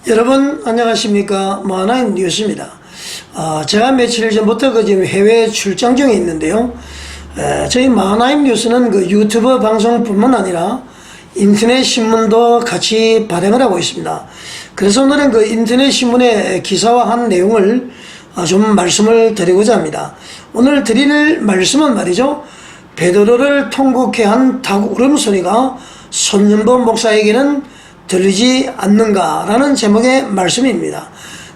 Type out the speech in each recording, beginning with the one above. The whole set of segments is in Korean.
여러분 안녕하십니까. 마하나임 뉴스입니다. 제가 며칠 전부터 지금 해외 출장 중에 있는데요. 저희 마하나임 뉴스는 유튜브 방송뿐만 아니라 인터넷 신문도 같이 발행을 하고 있습니다. 그래서 오늘은 인터넷 신문의 기사화한 내용을 좀 말씀을 드리고자 합니다. 오늘 드릴 말씀은 말이죠, 베드로를 통곡해 한 닭 울음소리가 손연보 목사에게는 들리지 않는가라는 제목의 말씀입니다.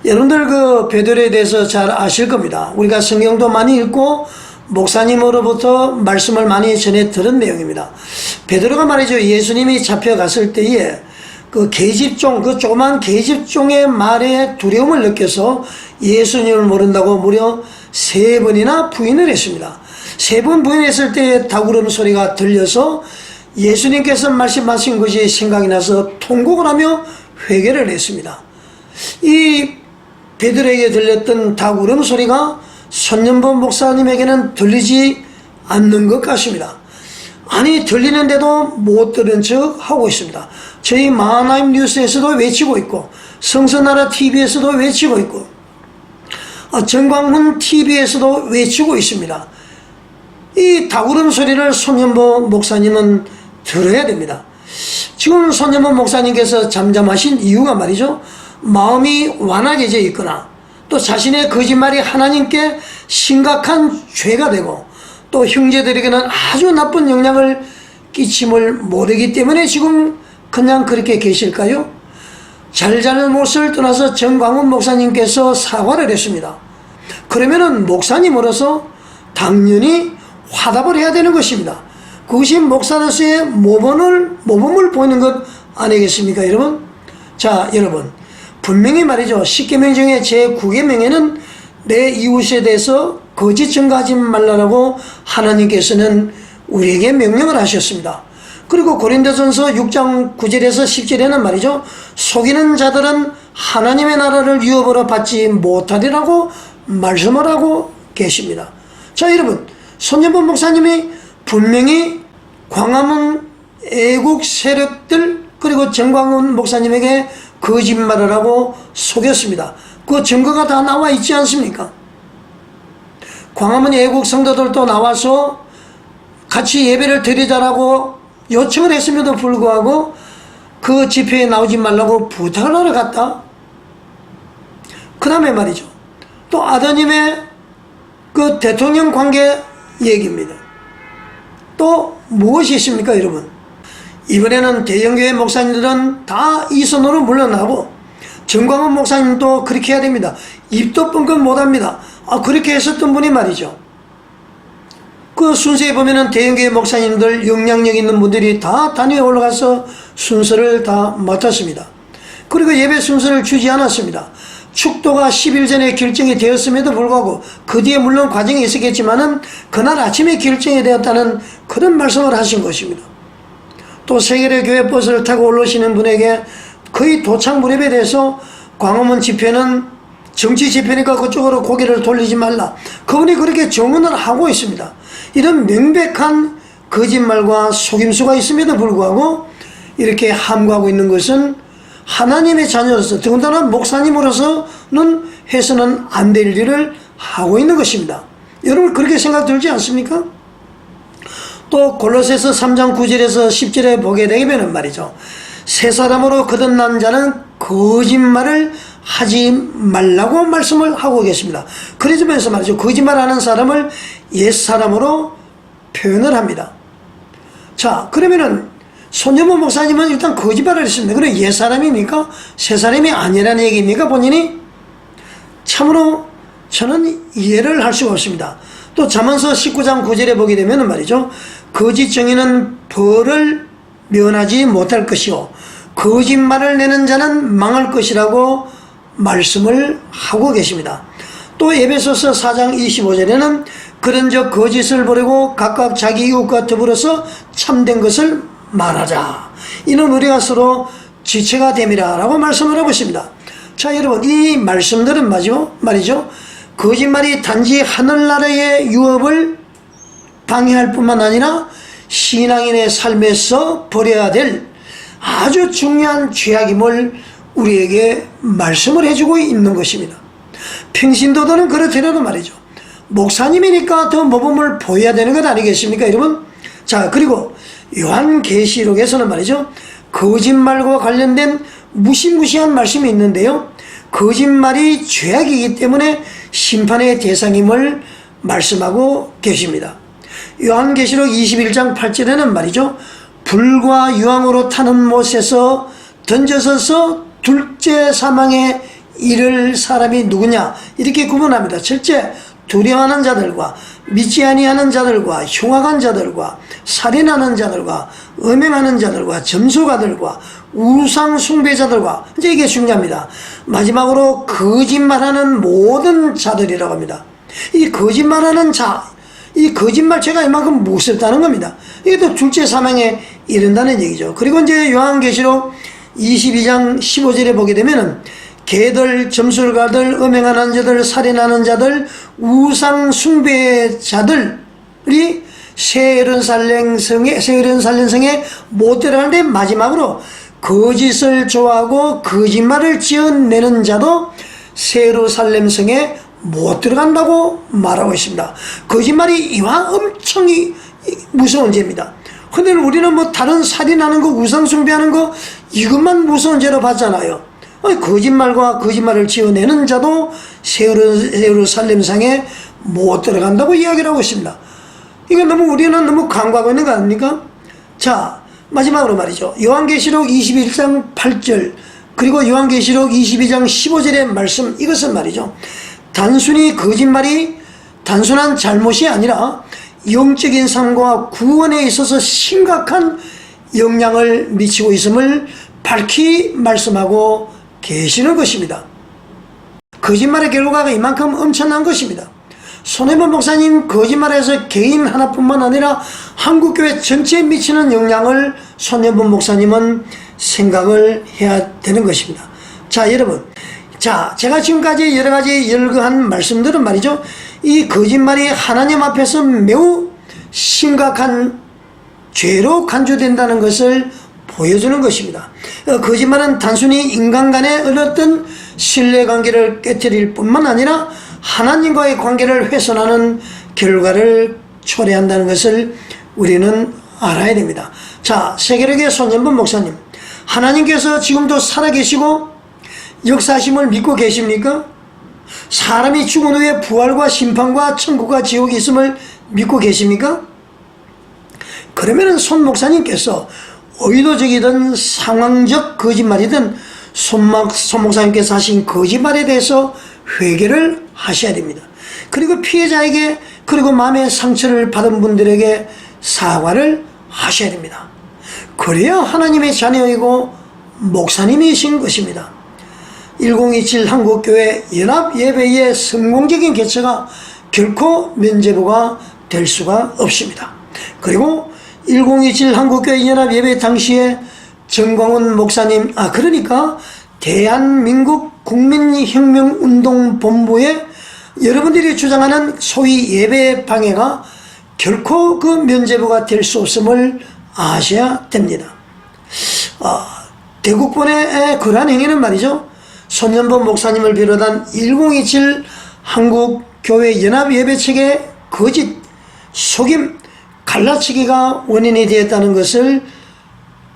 여러분들 베드로에 대해서 잘 아실 겁니다. 우리가 성경도 많이 읽고 목사님으로부터 말씀을 많이 전해 들은 내용입니다. 베드로가 말이죠, 예수님이 잡혀갔을 때에 계집종, 조그만 계집종의 말에 두려움을 느껴서 예수님을 모른다고 무려 3번이나 부인을 했습니다. 3번 부인했을 때 닭울음 소리가 들려서 예수님께서 말씀하신 것이 생각이 나서 통곡을 하며 회개를 했습니다. 이 베드로에게 들렸던 닭 울음소리가 손연보 목사님에게는 들리지 않는 것 같습니다. 아니, 들리는데도 못 들은 척 하고 있습니다. 저희 마하나임 뉴스에서도 외치고 있고, 성서나라 TV에서도 외치고 있고, 정광훈 TV에서도 외치고 있습니다. 이 닭 울음소리를 손연보 목사님은 들어야 됩니다. 지금 손연보 목사님께서 잠잠하신 이유가 말이죠, 마음이 완악해져 있거나 또 자신의 거짓말이 하나님께 심각한 죄가 되고 또 형제들에게는 아주 나쁜 영향을 끼침을 모르기 때문에 지금 그냥 그렇게 계실까요? 잘잘못을 떠나서 정광훈 목사님께서 사과를 했습니다. 그러면은 목사님으로서 당연히 화답을 해야 되는 것입니다. 그것이 목사로서의 모범을 보이는 것 아니겠습니까, 여러분? 자, 여러분, 분명히 말이죠, 10계명 중에 제9계명에는 내 이웃에 대해서 거짓 증거하지 말라라고 하나님께서는 우리에게 명령을 하셨습니다. 그리고 고린도전서 6장 9절에서 10절에는 말이죠, 속이는 자들은 하나님의 나라를 유업으로 받지 못하리라고 말씀을 하고 계십니다. 자, 여러분, 손연보 목사님이 분명히 광화문 애국 세력들 그리고 정광훈 목사님에게 거짓말을 하고 속였습니다. 그 증거가 다 나와 있지 않습니까? 광화문 애국 성도들도 나와서 같이 예배를 드리자라고 요청을 했음에도 불구하고 그 집회에 나오지 말라고 부탁을 하러 갔다. 그 다음에 말이죠, 또 아드님의 대통령 관계 얘기입니다. 또 무엇이 있습니까, 여러분? 이번에는 대형교회 목사님들은 다 이 선으로 물러나고 정광훈 목사님도 그렇게 해야 됩니다. 입도 뻥끗 못합니다. 그렇게 했었던 분이 말이죠, 그 순서에 보면은 대형교회 목사님들, 영향력 있는 분들이 다 단위에 올라가서 순서를 다 맡았습니다. 그리고 예배 순서를 주지 않았습니다. 축도가 10일 전에 결정이 되었음에도 불구하고 그 뒤에 물론 과정이 있었겠지만은 그날 아침에 결정이 되었다는 그런 말씀을 하신 것입니다. 또 세계의 교회 버스를 타고 올라오시는 분에게 거의 도착 무렵에 대해서 광화문 집회는 정치 집회니까 그쪽으로 고개를 돌리지 말라, 그분이 그렇게 정언을 하고 있습니다. 이런 명백한 거짓말과 속임수가 있음에도 불구하고 이렇게 함구하고 있는 것은 하나님의 자녀로서, 더군다나 목사님으로서는 해서는 안 될 일을 하고 있는 것입니다. 여러분 그렇게 생각 들지 않습니까? 또 골로새서 3장 9절에서 10절에 보게 되면 말이죠, 새 사람으로 거듭난 자는 거짓말을 하지 말라고 말씀을 하고 계십니다. 그러면서 말이죠, 거짓말하는 사람을 옛사람으로 표현을 합니다. 자, 그러면은 손연보 목사님은 일단 거짓말을 했습니다. 그럼 옛사람입니까? 새사람이 아니라는 얘기입니까, 본인이? 참으로 저는 이해를 할 수가 없습니다. 또 잠언서 19장 9절에 보게 되면 말이죠, 거짓 정의는 벌을 면하지 못할 것이요 거짓말을 내는 자는 망할 것이라고 말씀을 하고 계십니다. 또 에베소서 4장 25절에는 그런즉 거짓을 버리고 각각 자기 이웃과 더불어서 참된 것을 말하자, 이는 우리가 서로 지체가 됨이라 라고 말씀을 하고 있습니다. 자, 여러분, 이 말씀들은 말이죠, 거짓말이 단지 하늘나라의 유업을 방해할 뿐만 아니라 신앙인의 삶에서 버려야 될 아주 중요한 죄악임을 우리에게 말씀을 해주고 있는 것입니다. 평신도들은 그렇더라도 말이죠. 목사님이니까 더 모범을 보여야 되는 것 아니겠습니까, 여러분? 자, 그리고 요한계시록에서는 말이죠, 거짓말과 관련된 무시무시한 말씀이 있는데요, 거짓말이 죄악이기 때문에 심판의 대상임을 말씀하고 계십니다. 요한계시록 21장 8절에는 말이죠, 불과 유황으로 타는 못에서 던져서서 둘째 사망에 이를 사람이 누구냐, 이렇게 구분합니다. 첫째, 두려워하는 자들과 믿지 아니하는 자들과 흉악한 자들과 살인하는 자들과 음행하는 자들과 점수가들과 우상 숭배자들과, 이제 이게 중요합니다. 마지막으로 거짓말하는 모든 자들이라고 합니다. 이 거짓말하는 자, 이 거짓말죄가 이만큼 무섭다는 겁니다. 이게 또 둘째 사망에 이른다는 얘기죠. 그리고 이제 요한계시록 22장 15절에 보게 되면은 개들, 점술가들, 음행하는 자들, 살인하는 자들, 우상 숭배자들이 새 예루살렘 성에 못 들어가는데, 마지막으로 거짓을 좋아하고 거짓말을 지어내는 자도 새 예루살렘 성에 못 들어간다고 말하고 있습니다. 거짓말이 이와 엄청 무서운 죄입니다. 근데 우리는 뭐 다른 살인하는 거, 우상 숭배하는 거, 이것만 무서운 죄로 봤잖아요. 거짓말과 거짓말을 지어내는 자도 새 예루살렘 성에 못 들어간다고 이야기를 하고 있습니다. 이거 우리는 너무 간과하고 있는 거 아닙니까? 자, 마지막으로 말이죠. 요한계시록 21장 8절, 그리고 요한계시록 22장 15절의 말씀, 이것은 말이죠, 단순히 거짓말이 단순한 잘못이 아니라 영적인 삶과 구원에 있어서 심각한 영향을 미치고 있음을 밝히 말씀하고 계시는 것입니다. 거짓말의 결과가 이만큼 엄청난 것입니다. 손해본 목사님 거짓말에서 개인 하나뿐만 아니라 한국교회 전체에 미치는 영향을 손해본 목사님은 생각을 해야 되는 것입니다. 자, 여러분, 자, 제가 지금까지 여러가지 열거한 말씀들은 말이죠, 이 거짓말이 하나님 앞에서 매우 심각한 죄로 간주된다는 것을 보여주는 것입니다. 거짓말은 단순히 인간 간의 어떤 신뢰관계를 깨뜨릴 뿐만 아니라 하나님과의 관계를 훼손하는 결과를 초래한다는 것을 우리는 알아야 됩니다. 자, 세계력의 손연범 목사님, 하나님께서 지금도 살아계시고 역사하심을 믿고 계십니까? 사람이 죽은 후에 부활과 심판과 천국과 지옥이 있음을 믿고 계십니까? 그러면은 손 목사님께서 의도적이든 상황적 거짓말이든 손 목사님께서 하신 거짓말에 대해서 회개를 하셔야 됩니다. 그리고 피해자에게, 그리고 마음의 상처를 받은 분들에게 사과를 하셔야 됩니다. 그래야 하나님의 자녀이고 목사님이신 것입니다. 1027 한국교회 연합예배의 성공적인 개최가 결코 면죄부가 될 수가 없습니다. 그리고 1027 한국교회 연합예배 당시에 정광훈 목사님, 그러니까 대한민국 국민혁명운동본부의 여러분들이 주장하는 소위 예배 방해가 결코 그 면죄부가 될 수 없음을 아셔야 됩니다. 대국본의 그러한 행위는 말이죠, 손연범 목사님을 비롯한 1027 한국교회 연합예배 측의 거짓, 속임, 갈라치기가 원인이 되었다는 것을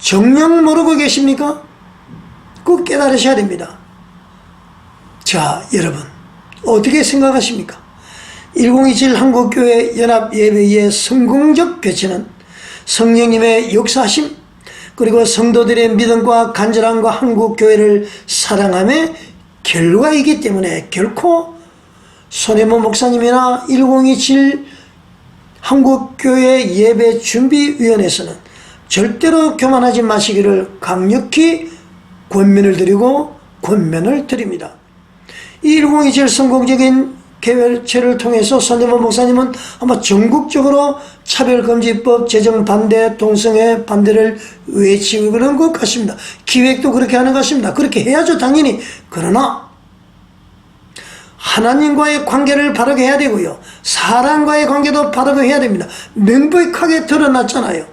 정녕 모르고 계십니까? 꼭 깨달으셔야 됩니다. 자, 여러분, 어떻게 생각하십니까? 1027 한국교회 연합예배의 성공적 개최는 성령님의 역사하심, 그리고 성도들의 믿음과 간절함과 한국교회를 사랑함의 결과이기 때문에 결코 손해본 목사님이나 1027 한국교회 예배준비위원회에서는 절대로 교만하지 마시기를 강력히 권면을 드립니다. 이 1027 성공적인 개회체를 통해서 손해본 목사님은 아마 전국적으로 차별금지법 제정 반대, 동성애 반대를 외치고 그런 것 같습니다. 기획도 그렇게 하는 것 같습니다. 그렇게 해야죠, 당연히. 그러나 하나님과의 관계를 바르게 해야 되고요, 사람과의 관계도 바르게 해야 됩니다. 명백하게 드러났잖아요.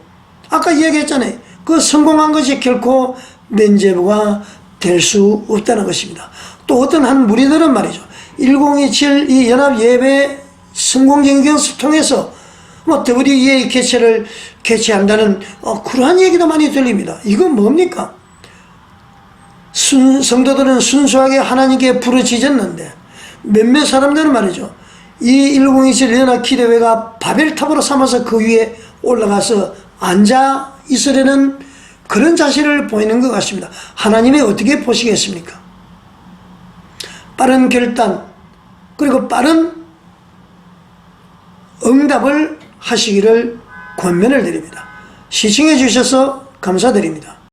아까 이야기했잖아요. 그 성공한 것이 결코 면죄부가 될 수 없다는 것입니다. 또 어떤 한 무리들은 말이죠. 1027 이 연합예배 성공적인 것을 통해서 WEA 개최를 개최한다는 그러한 얘기도 많이 들립니다. 이건 뭡니까? 성도들은 순수하게 하나님께 부르짖었는데 몇몇 사람들은 말이죠. 이 1027 연합 기도회가 바벨탑으로 삼아서 그 위에 올라가서 앉아 있으려는 그런 자세를 보이는 것 같습니다. 하나님이 어떻게 보시겠습니까? 빠른 결단 그리고 빠른 응답을 하시기를 권면을 드립니다. 시청해 주셔서 감사드립니다.